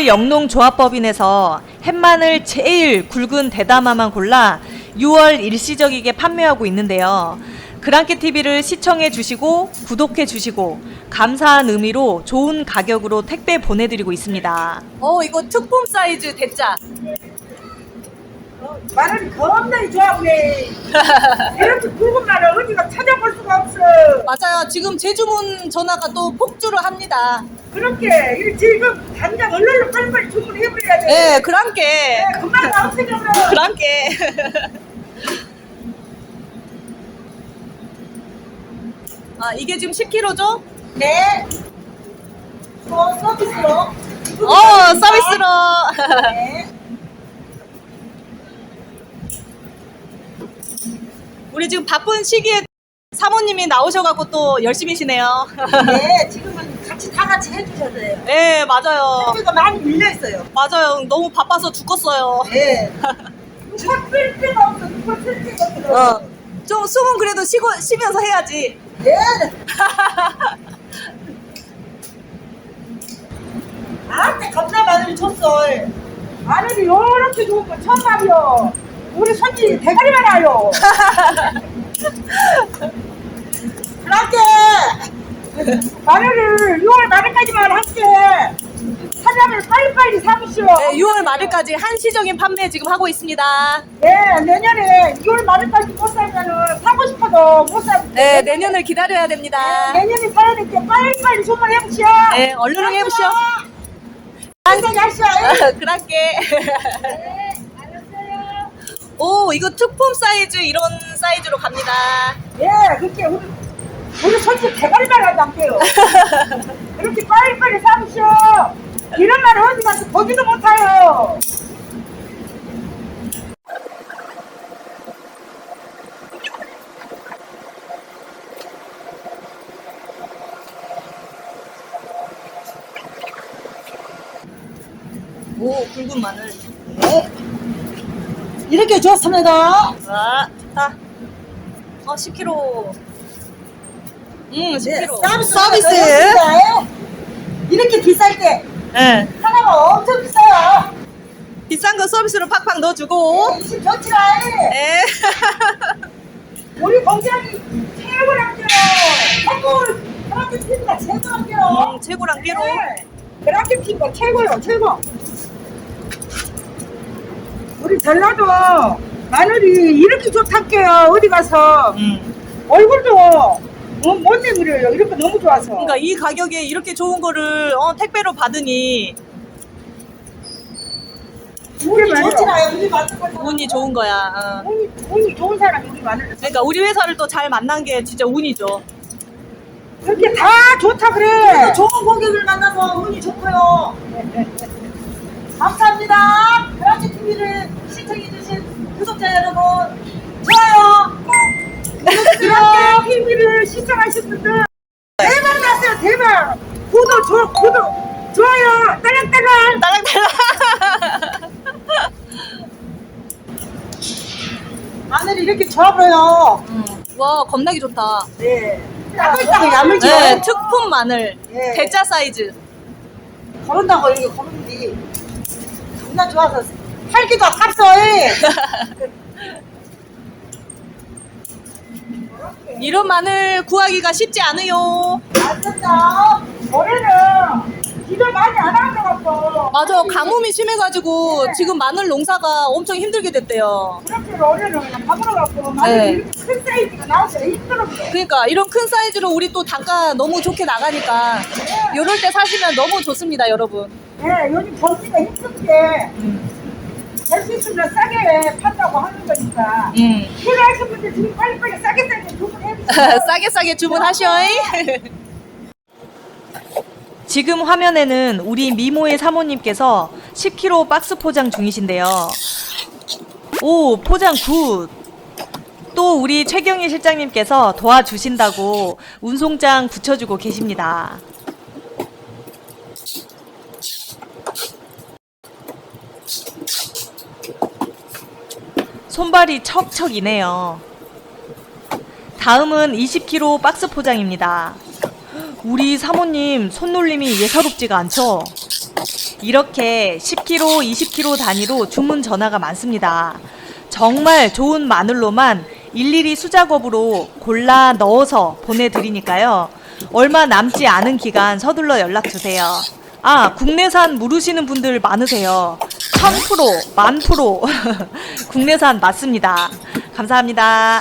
한일영농조합법인에서 햇마늘 제일 굵은 대담화만 골라 6월 일시적이게 판매하고 있는데요. 그랑깨TV를 시청해 주시고 구독해 주시고 감사한 의미로 좋은 가격으로 택배 보내드리고 있습니다. 이거 특품 사이즈 대짜. 마늘이 겁나게 좋아 그래. 이렇게 굵은 마늘 어디가 찾아볼 수가 없어. 맞아요. 지금 재주문 전화가 또 폭주를 합니다. 그렇게 이 지금 당장 얼른 빨리빨리 주문해버려야 돼. 네, 그랑깨. 네, 금방 나오세요. 그랑깨. 아, 이게 지금 10kg죠? 네. 서비스로. 서비스로. 네. 우리 지금 바쁜 시기에 사모님이 나오셔갖고 또 열심히시네요. 네, 지금은 다 같이 해주셔야 돼요. 네, 맞아요. 택배가 많이 밀려 있어요. 맞아요. 너무 바빠서 죽겠어요. 네. 쉴 데가 없어. 누가 쉴 데가 없어. 좀 숨은 그래도 쉬면서 해야지. 네. 나한테 겁나 마늘이 줬어. 마늘이 이렇게 좋은 거 처음 봐요. 우리 손님 대가리만 와요. 그렇게 마늘을 6월 말까지만 할게. 사장을 빨리빨리 사주시오. 네, 6월 말일까지 한시적인 판매 지금 하고 있습니다. 네, 내년에 6월 말까지 못 사면은 사고 싶어도 못 사. 네, 내년을 기다려야 됩니다. 내년에 사야 될 게 빨리빨리 주문해보시오. 네, 얼른 해보시오. 한잔 하시오. 그랑깨. 네, 알았어요. 오, 이거 특품 사이즈 이런 사이즈로 갑니다. 예, 그렇게 우리 손님 대가리만 하지 않게요. 이렇게 빨리빨리 사주시오. 이런 말 어디 가서 보지도 못해요. 오, 굵은 마늘. 네. 이렇게 좋습니다. 아, 좋다. 10kg. 10kg. 서비스. 이렇게 비쌀 때 네. 하나가 엄청 비싸요. 비싼 거 서비스로 팍팍 넣어주고. 지금 좋지라. 네. 우리 공장이 최고랍니다. 한국을 그렇게 TV가 최고랍니다. 최고랑 깨로. 그렇게 TV가 최고요, 최고. 우리 전라도 마늘이 이렇게 좋답게요. 어디 가서 얼굴도 못 내밀어요. 이렇게 너무 좋아서. 그러니까 이 가격에 이렇게 좋은 거를 택배로 받으니 운이 좋지라요. 운이 맞는 거. 운이 좋은 거야. 운이 좋은 사람이 우리 마늘. 그러니까 우리 회사를 또 잘 만난 게 진짜 운이죠. 그렇게 다 좋다 그래. 좋은 고객을 만나서 운이 좋고요. 감사합니다. 그라치 TV를 시청해주신 구독자 여러분, 좋아요. 그라치 TV를 시청하신 분들 대박 났어요. 대박. 구독, 좋아요. 딸랑딸랑. 딸랑딸랑. 마늘이 이렇게 좋아 보여. 와, 겁나게 좋다. 네. 따글따글 야물죠. 네, 특품 마늘. 네. 대짜 사이즈. 걸은다고 이렇게 걸은디 겁나 좋아서 팔기도 아깝어. 이런 마늘 구하기가 쉽지 않아요. 맞다. 올해는 비를 많이 안 한 것 같고. 맞아, 가뭄이 심해가지고 지금 마늘 농사가 엄청 힘들게 됐대요. 그렇게 올해는 그냥 가물어 갖고 마늘 이렇게 큰 사이즈가 나오기가 힘들었어요. 그러니까 이런 큰 사이즈로 우리 또 단가 너무 좋게 나가니까 이럴 때 사시면 너무 좋습니다, 여러분. 네, 요즘 경기가 힘든데 할 수 있으면 싸게 판다고 하는 거니까. 필요하신 분들 지금 빨리빨리 싸게 주문해주세요. 싸게 주문하셔. 지금 화면에는 우리 미모의 사모님께서 10kg 박스 포장 중이신데요. 오, 포장 굿! 또 우리 최경희 실장님께서 도와주신다고 운송장 붙여주고 계십니다. 손발이 척척이네요. 다음은 20kg 박스 포장입니다. 우리 사모님 손놀림이 예사롭지가 않죠? 이렇게 10kg, 20kg 단위로 주문 전화가 많습니다. 정말 좋은 마늘로만 일일이 수작업으로 골라 넣어서 보내드리니까요. 얼마 남지 않은 기간 서둘러 연락주세요. 아, 국내산 물으시는 분들 많으세요. 1000%, 1000%. 국내산 맞습니다. 감사합니다.